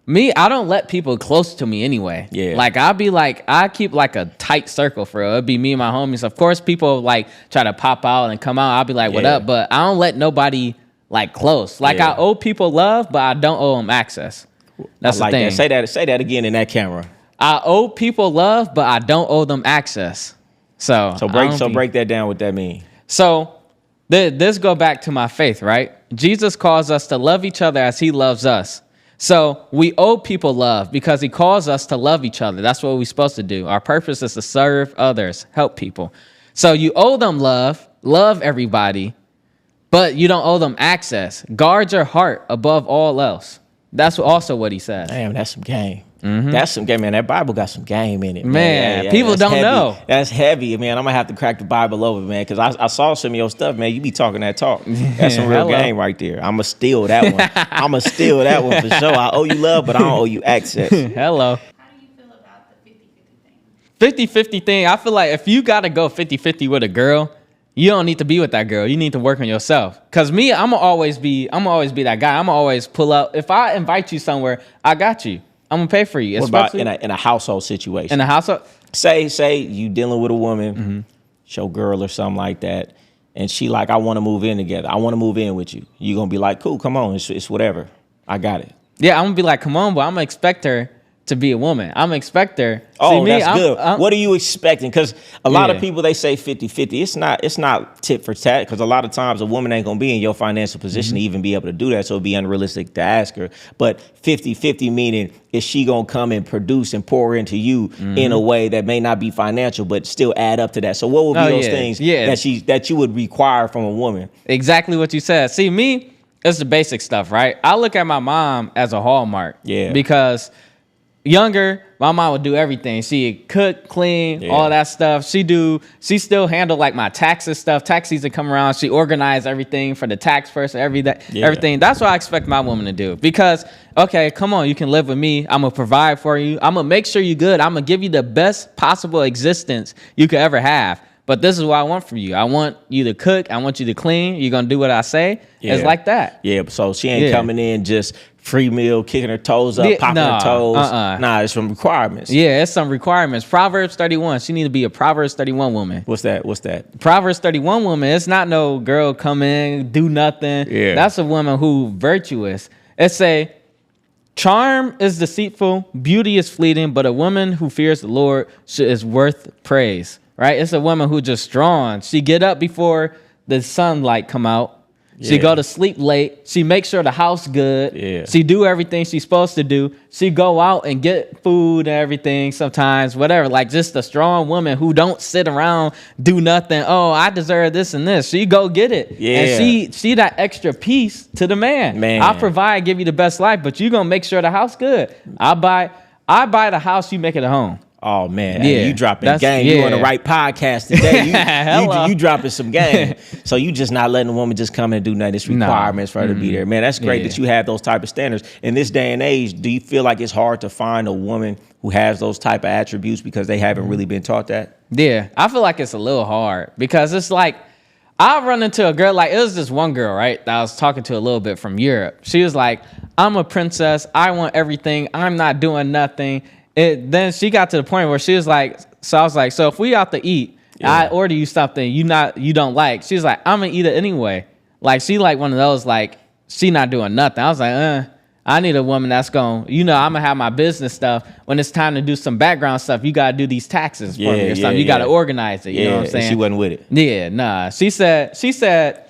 me, I don't let people close to me anyway. Yeah. Like I keep like a tight circle for real. It'd be me and my homies. Of course, people like try to pop out and come out. I'll be like, what up? But I don't let nobody like close. Like I owe people love, but I don't owe them access. That's the thing. Say that again in that camera. I owe people love, but I don't owe them access. So break that down. What that mean? So this go back to my faith, right? Jesus calls us to love each other as he loves us. So we owe people love because he calls us to love each other. That's what we're supposed to do. Our purpose is to serve others, help people. So you owe them love everybody, but you don't owe them access. Guard your heart above all else. That's also what he says. Damn, that's some game. Mm-hmm. That's some game, man. That Bible got some game in it, man. People don't know. That's heavy, man. I'm gonna have to crack the Bible over, man, because I saw some of your stuff, man. You be talking that talk. That's some real game right there. I'm gonna steal that one. I'm gonna steal that one for sure. I owe you love, but I don't owe you access. Hello. How do you feel about the 50-50 thing? 50-50 thing. I feel like if you gotta go 50-50 with a girl, you don't need to be with that girl. You need to work on yourself. Cause me, I'm gonna always be that guy. I'm gonna always pull up. If I invite you somewhere, I got you. I'm gonna pay for you. What about in a household situation? In a household, say you dealing with a woman, your girl or something like that, and she like, I want to move in together. I want to move in with you. You gonna be like, cool, come on, it's whatever. I got it. Yeah, I'm gonna be like, come on, but I'm gonna expect her to be a woman. I'm expect her. Oh, that's good. What are you expecting? Because a lot of people, they say 50-50. It's not tit for tat, because a lot of times a woman ain't going to be in your financial position to even be able to do that. So it'd be unrealistic to ask her. But 50-50 meaning, is she going to come and produce and pour into you in a way that may not be financial, but still add up to that? So what would be those things that you would require from a woman? Exactly what you said. See, me, it's the basic stuff, right? I look at my mom as a hallmark. Yeah. Because younger, my mom would do everything. She'd cook, clean, all that stuff. She still handle like my taxes stuff. Tax season come around, she organized everything for the tax person, everything. That's what I expect my woman to do. Because, okay, come on, you can live with me. I'm gonna provide for you. I'm gonna make sure you're good. I'm gonna give you the best possible existence you could ever have. But this is what I want from you. I want you to cook. I want you to clean. You're going to do what I say. Yeah. It's like that. Yeah, so she ain't coming in just free meal, kicking her toes up, popping her toes. Nah, it's some requirements. Yeah, it's some requirements. Proverbs 31. She need to be a Proverbs 31 woman. What's that? Proverbs 31 woman. It's not no girl come in, do nothing. Yeah. That's a woman who virtuous. It say, charm is deceitful, beauty is fleeting, but a woman who fears the Lord is worth praise. Right? It's a woman who just strong. She get up before the sunlight come out. She go to sleep late. She make sure the house good. Yeah. She do everything she's supposed to do. She go out and get food and everything sometimes, whatever. Like just a strong woman who don't sit around, do nothing. Oh, I deserve this and this. She go get it. Yeah. And she that extra piece to the man. I provide, give you the best life, but you gonna make sure the house good. I buy the house, you make it a home. Oh man, hey, you dropping game. You on the right podcast today. You dropping some game. So you just not letting a woman just come and do nothing. It's requirements for her to be there. Man, that's great that you have those type of standards. In this day and age, do you feel like it's hard to find a woman who has those type of attributes because they haven't really been taught that? Yeah, I feel like it's a little hard because it's like, I'll run into a girl, like it was this one girl, right, that I was talking to a little bit from Europe. She was like, I'm a princess. I want everything. I'm not doing nothing. Then she got to the point where she was like, so I was like, so if we out to eat, I order you something you don't like. She was like, I'm gonna eat it anyway. Like she like one of those, like she not doing nothing. I was like, I need a woman that's going, I'm gonna have my business stuff. When it's time to do some background stuff, you gotta do these taxes for me or something. You gotta organize it. You know what I'm saying? And she wasn't with it. Yeah, nah. She said,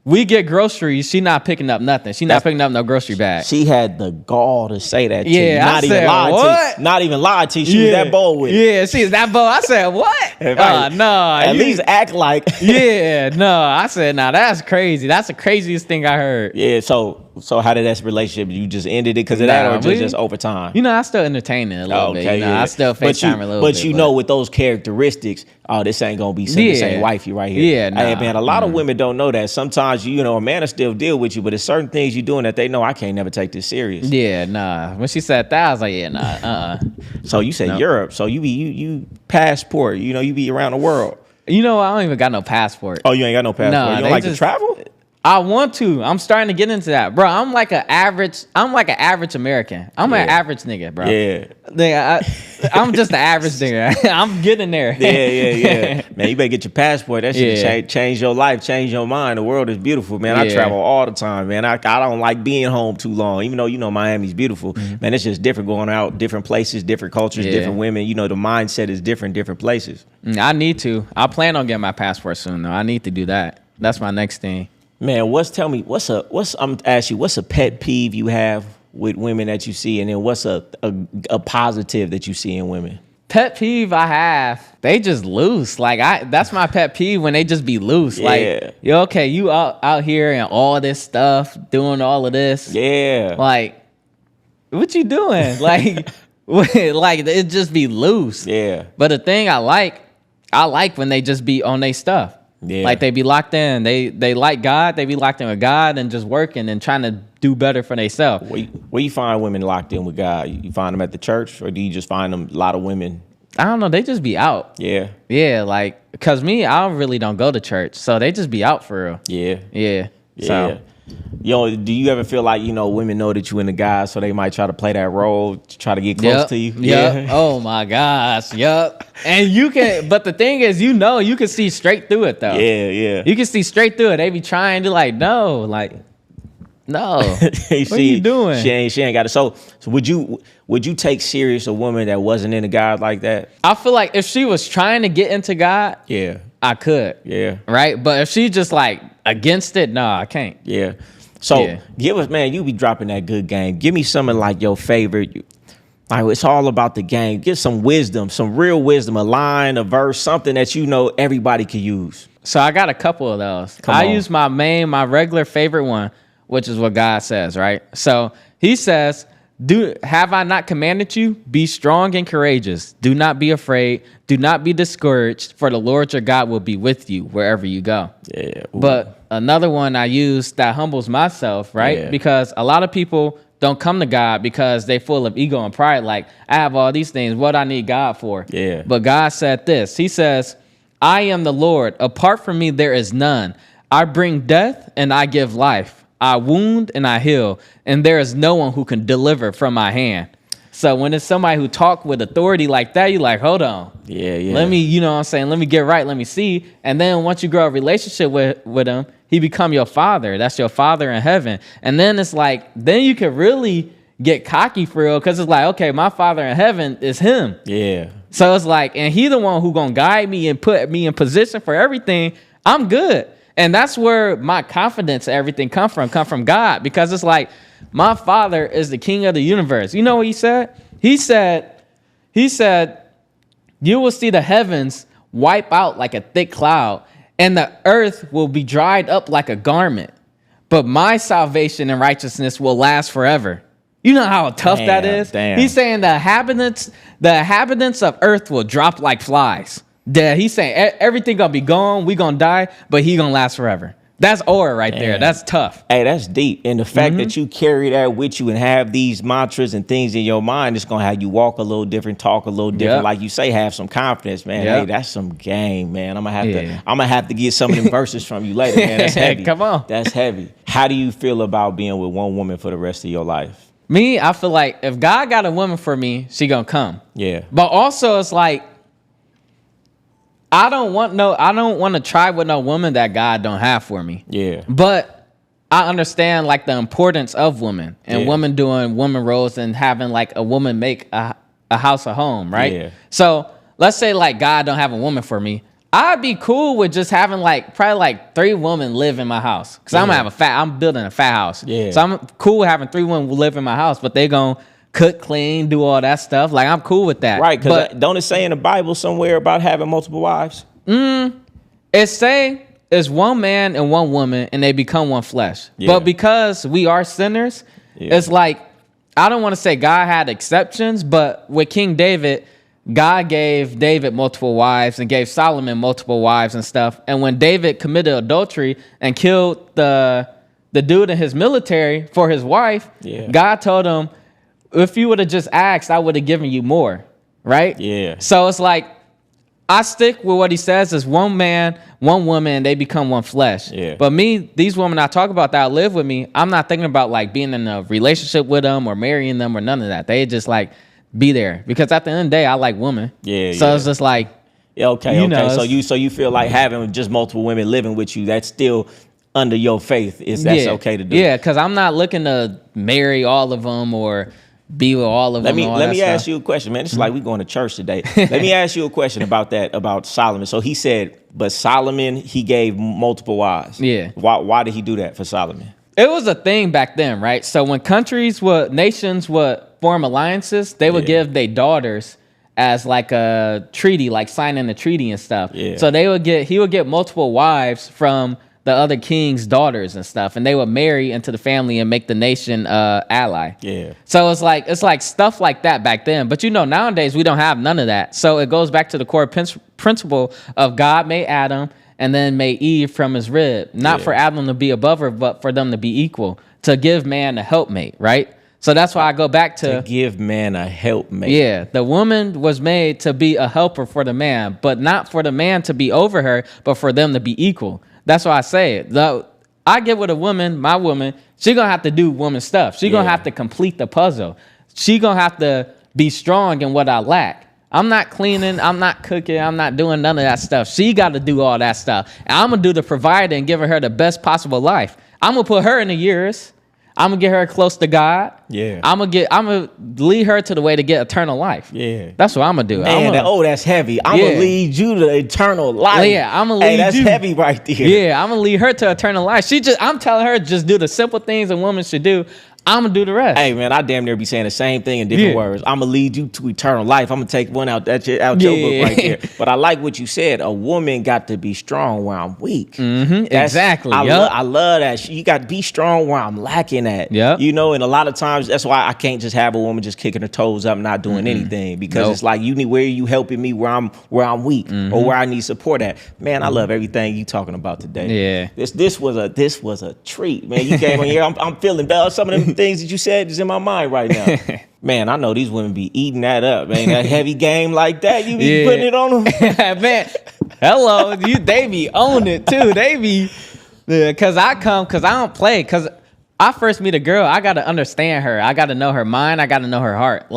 we get groceries. She not picking up nothing. She not picking up no grocery bag. She had the gall to say that to you. Not even lie to you. She was that bold with it. Yeah, she was that bold. I said, what? No. At least act like. I said, nah, that's crazy. That's the craziest thing I heard. Yeah, so how did that relationship, you just ended it because of that or just over time? I still entertain it a little bit. I still FaceTime a little bit. But you know, with those characteristics, this ain't going to be the same wifey right here. Yeah, nah. Hey, man, a lot of women don't know that. Sometimes, a man will still deal with you, but there's certain things you're doing that they know I can't never take this serious. Yeah, nah. When she said that, I was like, yeah, nah, So you said Europe. So you passport, you be around the world. I don't even got no passport. Oh, you ain't got no passport? No, you don't like to travel? I want to. I'm starting to get into that, bro. I'm like an average American. I'm an average nigga, bro. Yeah. I'm just an average nigga. I'm getting there. Yeah. Man, you better get your passport. That shit change your life, change your mind. The world is beautiful, man. I travel all the time, man. I don't like being home too long, even though Miami's beautiful. Man, it's just different going out, different places, different cultures, different women. The mindset is different places. I need to. I plan on getting my passport soon, though. I need to do that. That's my next thing. Man, I'm gonna ask you, what's a pet peeve you have with women that you see, and then what's a positive that you see in women? Pet peeve I have, they just loose. Like that's my pet peeve, when they just be loose. Like, you out here and all this stuff, doing all of this. Yeah. Like, what you doing? Like, it just be loose. Yeah. But the thing I like when they just be on their stuff. Yeah. Like they be locked in. They like God. They be locked in with God and just working and trying to do better for themselves. Where you find women locked in with God? You find them at the church, or do you just find them a lot of women? I don't know. They just be out. Yeah. Yeah, like, cause me, I really don't go to church, so they just be out for real. Yeah. Yeah. So. Do you ever feel like, women know that you in the guys, so they might try to play that role to try to get close to you? Yeah. Oh my gosh. Yep. And but the thing is, you can see straight through it though. Yeah. You can see straight through it. They be trying to no. No. What are you doing? She ain't got it. So would you take serious a woman that wasn't into God like that? I feel like if she was trying to get into God, yeah, I could. Yeah. Right? But if she just like against it, no, I can't. Yeah. So give us, man, you be dropping that good game. Give me something like your favorite. Like, it's all about the game. Get some wisdom, some real wisdom, a line, a verse, something that you know everybody can use. So I got a couple of those. I use my regular favorite one, which is what God says, right? So he says, have I not commanded you? Be strong and courageous. Do not be afraid. Do not be discouraged, for the Lord your God will be with you wherever you go. Yeah. Ooh. But another one I use that humbles myself, right? Yeah. Because a lot of people don't come to God because they full of ego and pride. Like, I have all these things. What I need God for? Yeah. But God said this. He says, I am the Lord. Apart from me, there is none. I bring death and I give life. I wound and I heal. And there is no one who can deliver from my hand. So when it's somebody who talk with authority like that, you're like, hold on. Yeah. Let me, you know what I'm saying? Let me get right. Let me see. And then once you grow a relationship with him, he become your father. That's your father in heaven. And then it's like, then you can really get cocky for real. Cause it's like, okay, my father in heaven is him. Yeah. So it's like, and he the one who gonna guide me and put me in position for everything. I'm good. And that's where my confidence and everything come from God. Because it's like, my father is the king of the universe. You know what he said? He said, you will see the heavens wipe out like a thick cloud, and the earth will be dried up like a garment. But my salvation and righteousness will last forever. You know how tough that is? Damn. He's saying the inhabitants of earth will drop like flies. He's saying everything gonna be gone, we gonna die, but he gonna last forever. That's aura right there. That's tough. Hey, that's deep. And the fact that you carry that with you and have these mantras and things in your mind, it's going to have you walk a little different, talk a little different. Yep. Like you say, have some confidence, man. Yep. Hey, that's some game, man. I'm gonna have to get some of them verses from you later, man. That's heavy. Come on. That's heavy. How do you feel about being with one woman for the rest of your life? Me, I feel like if God got a woman for me, she going to come. Yeah. But also it's like, I don't want to try with no woman that God don't have for me. Yeah. But I understand like the importance of women and women doing woman roles and having like a woman make a house a home, right? Yeah. So let's say like God don't have a woman for me. I'd be cool with just having like probably like 3 women live in my house. Cause I'm building a fat house. Yeah. So I'm cool with having 3 women live in my house, but they gonna cook, clean, do all that stuff. Like, I'm cool with that. Right, because don't it say in the Bible somewhere about having multiple wives? It say it's one man and one woman, and they become one flesh. Yeah. But because we are sinners, it's like, I don't want to say God had exceptions, but with King David, God gave David multiple wives and gave Solomon multiple wives and stuff. And when David committed adultery and killed the dude in his military for his wife, God told him, if you would have just asked, I would have given you more, right? Yeah. So it's like, I stick with what he says is one man, one woman, and they become one flesh. Yeah. But me, these women I talk about that live with me, I'm not thinking about like being in a relationship with them or marrying them or none of that. They just like be there. Because at the end of the day, I like women. Yeah. So it's just like, okay. So you feel like having just multiple women living with you, that's still under your faith. That's okay to do. Yeah, because I'm not looking to marry all of them or be with all of them. Let me ask you a question, man. It's like we going to church today. Let me ask you a question about that, about Solomon. So he said, but Solomon, he gave multiple wives. Yeah. Why did he do that for Solomon? It was a thing back then, right? So when nations would form alliances, they would give their daughters as like a treaty, like signing a treaty and stuff. Yeah. So he would get multiple wives from the other king's daughters and stuff, and they would marry into the family and make the nation ally. Yeah. So it's like stuff like that back then. But nowadays we don't have none of that. So it goes back to the core principle of God made Adam and then made Eve from his rib, not for Adam to be above her, but for them to be equal, to give man a helpmate, right? So that's why I go back to give man a helpmate. Yeah, the woman was made to be a helper for the man, but not for the man to be over her, but for them to be equal. That's why I say it. I get with a woman, my woman, she gonna have to do woman stuff. She gonna have to complete the puzzle. She gonna have to be strong in what I lack. I'm not cleaning, I'm not cooking, I'm not doing none of that stuff. She got to do all that stuff. And I'm gonna do the provider and giving her the best possible life. I'm gonna put her in the years. I'm gonna get her close to God. Yeah. I'm gonna lead her to the way to get eternal life. Yeah. That's what I'm gonna do. Man, that's heavy. I'm gonna lead you to eternal life. Yeah, I'm gonna lead you. That's heavy right there. Yeah, I'm gonna lead her to eternal life. I'm telling her just do the simple things a woman should do. I'm gonna do the rest. Hey man, I damn near be saying the same thing in different words. I'm gonna lead you to eternal life. I'm gonna take one out your book right there. But I like what you said. A woman got to be strong where I'm weak. Exactly. I love that. You got to be strong where I'm lacking at. Yeah. You know, and a lot of times that's why I can't just have a woman just kicking her toes up, not doing anything, because it's like you need where you helping me where I'm weak or where I need support at. Man, I love everything you talking about today. Yeah. This was a treat, man. You came on here. I'm feeling better. Some of them things that you said is in my mind right now. Man, I know these women be eating that up, man. That heavy game like that, you be putting it on them. Man, hello, they be on it too. They be, cause I don't play. Cause I first meet a girl, I gotta understand her. I gotta know her mind. I gotta know her heart.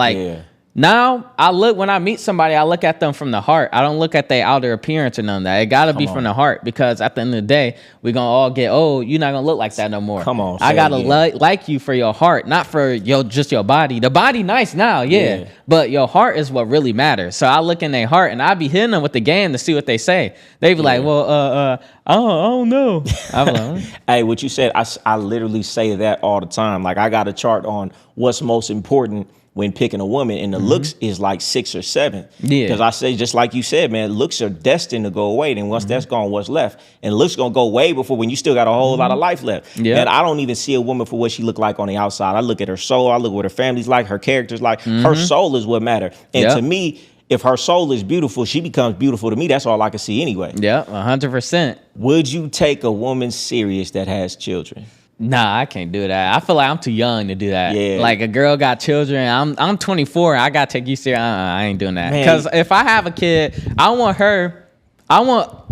Now when I meet somebody, I look at them from the heart. I don't look at their outer appearance or none of that. It gotta be from the heart, because at the end of the day, we're gonna all get old. You're not gonna look like that no more. Come on, I gotta like you for your heart, not for just your body. The body nice now, but your heart is what really matters. So I look in their heart and I be hitting them with the game to see what they say. They be like, well, I don't know. I'm like, hey, what you said, I literally say that all the time. Like I got a chart on what's most important when picking a woman, and the looks is like 6 or 7. Yeah. Because I say, just like you said, man, looks are destined to go away. Then once that's gone, what's left? And looks gonna go way before when you still got a whole lot of life left. Yeah. And I don't even see a woman for what she look like on the outside. I look at her soul. I look at what her family's like, her character's like. Her soul is what matter. And to me, if her soul is beautiful, she becomes beautiful to me. That's all I can see anyway. Yeah, 100%. Would you take a woman serious that has children? Nah, I can't do that. I feel like I'm too young to do that. Yeah. Like a girl got children. I'm 24. I gotta take you serious. I ain't doing that. Because if I have a kid, I want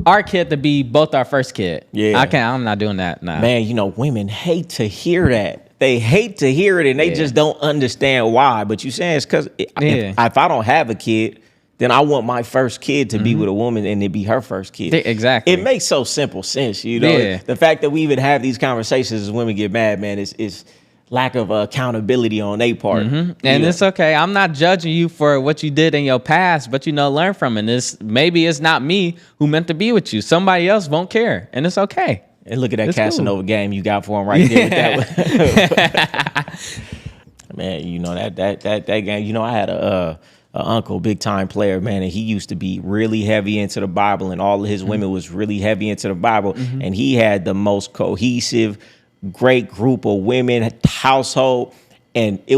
our kid to be both our first kid. Yeah. I'm not doing that. Nah. Man, you know, women hate to hear that. They hate to hear it, and they just don't understand why. But you saying it's because if I don't have a kid, then I want my first kid to be with a woman and it be her first kid. Exactly. It makes so simple sense, you know. Yeah. The fact that we even have these conversations as women get mad, man, is lack of accountability on their part. And it's okay. I'm not judging you for what you did in your past, but learn from it. Maybe it's not me who meant to be with you. Somebody else won't care, and it's okay. And look at that Casanova game you got for him right there with that one. Man, you know that game. You know, I had a uncle, big time player, man, and he used to be really heavy into the Bible, and all of his women was really heavy into the Bible, and he had the most cohesive, great group of women, household, and they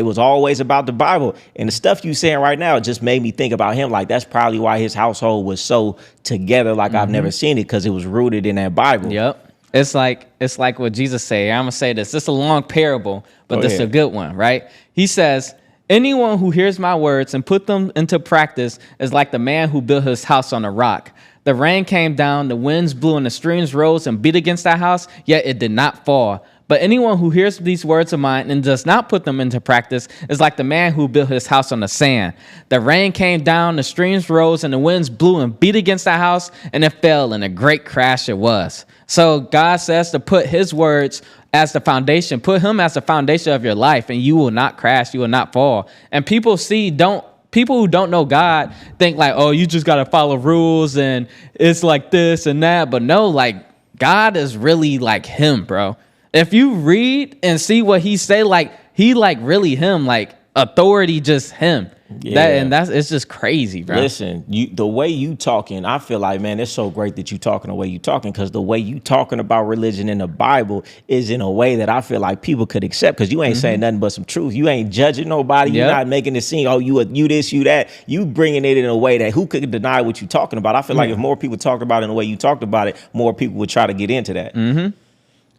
was always about the Bible. And the stuff you saying right now just made me think about him. Like that's probably why his household was so together, like I've never seen it, because it was rooted in that Bible. Yep. It's like what Jesus said. I'm gonna say this. This is a long parable, but this is a good one, right? He says, anyone who hears my words and put them into practice is like the man who built his house on a rock. The rain came down, the winds blew, and the streams rose and beat against that house, yet it did not fall. But anyone who hears these words of mine and does not put them into practice is like the man who built his house on the sand. The rain came down, the streams rose, and the winds blew and beat against that house, and it fell, and a great crash it was. So God says to put his words as the foundation, put him as the foundation of your life, and you will not crash, you will not fall. And people who don't know God think like, oh, you just got to follow rules and it's like this and that. But no, like God is really like him, bro. If you read and see what he say, like he like really him, like authority, just him. Yeah. It's just crazy, bro. Listen, the way you talking, I feel like, man, it's so great that you talking the way you talking, because the way you talking about religion in the Bible is in a way that I feel like people could accept, because you ain't saying nothing but some truth. You ain't judging nobody. You're not making it seem, oh, you this, you that. You bringing it in a way that who could deny what you talking about? I feel like if more people talked about it in the way you talked about it, more people would try to get into that.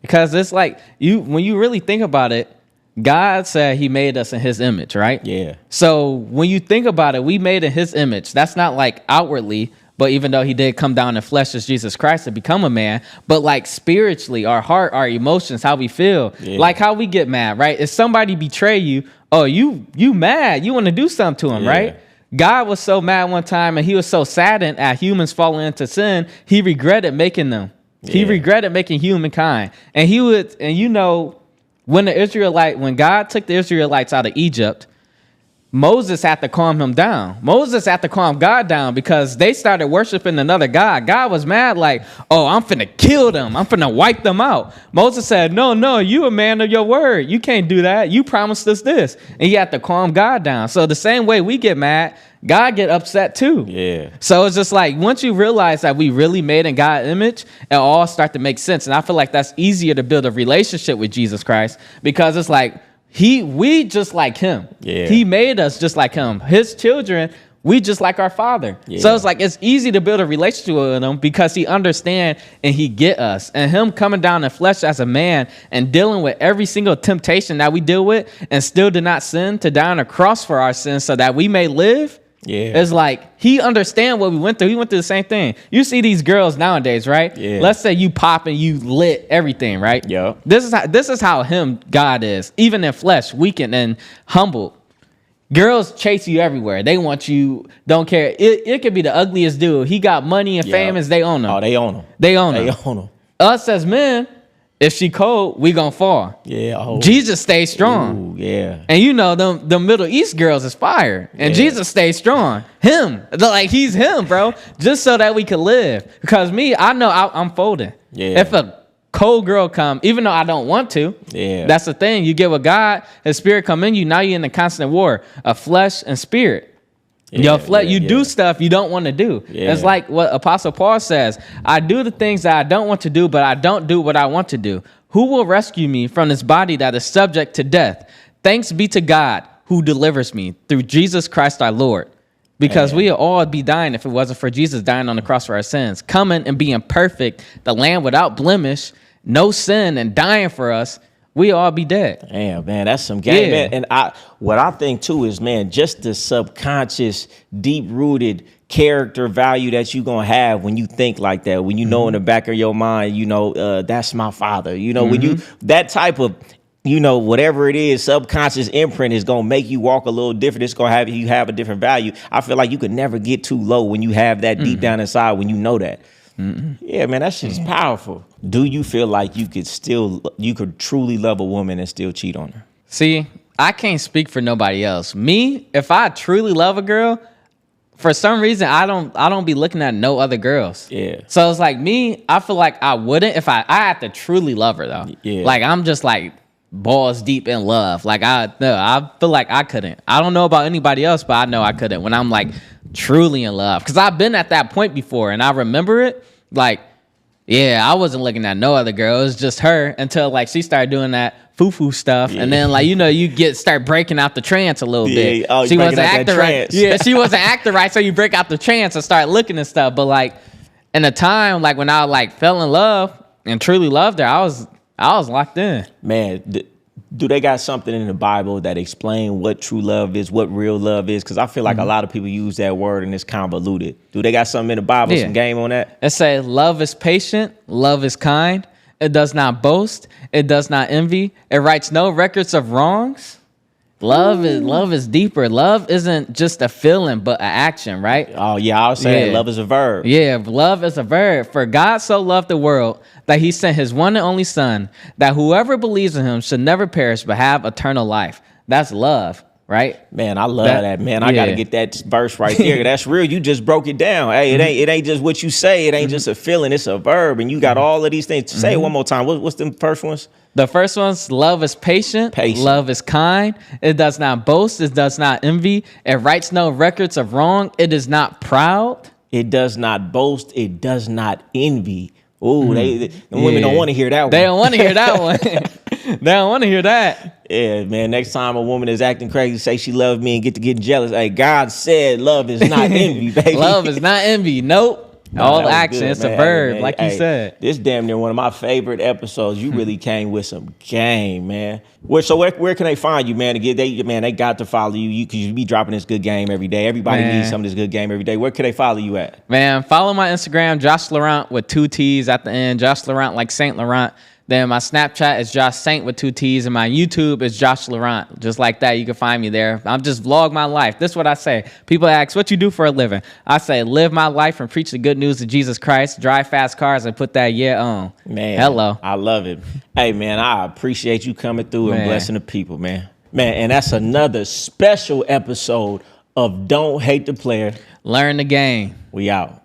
Because it's like when you really think about it, God said he made us in his image, right? Yeah. So when you think about it, we made in his image. That's not like outwardly, but even though he did come down in flesh as Jesus Christ to become a man, but like spiritually, our heart, our emotions, how we feel, like how we get mad, right? If somebody betray you, oh, you mad, you want to do something to him, right? God was so mad one time, and he was so saddened at humans falling into sin, he regretted making them. He regretted making humankind. And When God took the Israelites out of Egypt, Moses had to calm him down. Moses had to calm God down because they started worshiping another God. God was mad like, oh, I'm finna kill them. I'm finna wipe them out. Moses said, no, you a man of your word. You can't do that. You promised us this. And he had to calm God down. So the same way we get mad, God get upset too. Yeah. So it's just like, once you realize that we really made in God's image, it all start to make sense. And I feel like that's easier to build a relationship with Jesus Christ because it's like, we just like him. Yeah. He made us just like him. His children, we just like our father. Yeah. So it's like, it's easy to build a relationship with him because he understand and he get us. And him coming down in flesh as a man and dealing with every single temptation that we deal with and still did not sin, to die on a cross for our sins so that we may live. Yeah. It's like he understand what we went through. He went through the same thing. You see these girls nowadays, right? Yeah. Let's say you pop and you lit everything, right? Yeah. This is how God is, even in flesh, weakened and humbled. Girls chase you everywhere. They want you, don't care. It could be the ugliest dude. He got money and fame, and they own him. Oh, they own him. They own They him. own him. Us as men, if she cold, we gonna fall. Yeah. Oh. Jesus stays strong. Ooh, yeah. And you know, the Middle East girls is fire. And Yeah. Jesus stays strong. He's him, bro. Just so that we can live. Because me, I know I'm folding. Yeah. If a cold girl come, even though I don't want to, Yeah. that's the thing. You get with God, his spirit come in you, now you're in a constant war of flesh and spirit. Yeah, You do stuff you don't want to do. Yeah. It's like what Apostle Paul says. I do the things that I don't want to do, but I don't do what I want to do. Who will rescue me from this body that is subject to death? Thanks be to God who delivers me through Jesus Christ our Lord. Because we'd all be dying if it wasn't for Jesus dying on the cross for our sins. Coming and being perfect, the Lamb without blemish, no sin, and dying for us, we all be dead. Damn, man, that's some game, Yeah. man. And what I think too is, man, just the subconscious, deep-rooted character value that you gonna have when you think like that. When you know in the back of your mind, you know, that's my father. You know, when you that type of, you know, whatever it is, subconscious imprint is gonna make you walk a little different. It's gonna have you have a different value. I feel like you could never get too low when you have that deep down inside. When you know that. Yeah, man, that shit's powerful. Do you feel like you could truly love a woman and still cheat on her? See, I can't speak for nobody else. Me, if I truly love a girl, for some reason I don't be looking at no other girls. Yeah. So it's like me, I feel like I wouldn't if I had to truly love her though. Yeah. Like I'm just like balls deep in love. Like I feel like I couldn't. I don't know about anybody else, but I know I couldn't when I'm like truly in love. Cause I've been at that point before and I remember it. Like, yeah, I wasn't looking at no other girl. It was just her until like she started doing that foo-foo stuff. Yeah. And then like, you know, start breaking out the trance a little bit. Oh, she wasn't acting right. Yeah, she wasn't acting right. So you break out the trance and start looking and stuff. But like in the time, like when I like fell in love and truly loved her, I was locked in. Man, do they got something in the Bible that explain what true love is, what real love is? Because I feel like a lot of people use that word and it's convoluted. Do they got something in the Bible, some game on that? It says, love is patient, love is kind. It does not boast. It does not envy. It writes no records of wrongs. Love is deeper. Love isn't just a feeling, but an action, right? Oh, yeah, I was saying love is a verb. Yeah, love is a verb. For God so loved the world that he sent his one and only son, that whoever believes in him should never perish but have eternal life. That's love, right? Man, I love that, man. I got to get that verse right there. That's real. You just broke it down. Hey, it ain't just what you say. It ain't just a feeling. It's a verb. And you got all of these things. Say it one more time. What's the first ones? The first one's love is patient. Love is kind. It does not boast. It does not envy. It writes no records of wrong. It is not proud. It does not boast. It does not envy. Ooh, the women don't want to hear that one. They don't want to hear that one. They don't want to hear that. Yeah, man. Next time a woman is acting crazy, say she loved me and get to getting jealous. Hey, God said love is not envy, baby. Love is not envy. Nope. All action. Good, it's man. A verb, like you said. This damn near one of my favorite episodes. You really came with some game, man. Where can they find you, man? They got to follow you because you be dropping this good game every day. Everybody needs some of this good game every day. Where can they follow you at? Man, follow my Instagram, Josh Laurent with 2 T's at the end. Josh Laurent like Saint Laurent. Then my Snapchat is Josh Saint with 2 T's, and my YouTube is Josh Laurent. Just like that, you can find me there. I'm just vlog my life. This is what I say. People ask, what you do for a living? I say, live my life and preach the good news of Jesus Christ, drive fast cars, and put that on. Man, hello. I love it. Hey, man, I appreciate you coming through and blessing the people, man. Man, and that's another special episode of Don't Hate the Player. Learn the game. We out.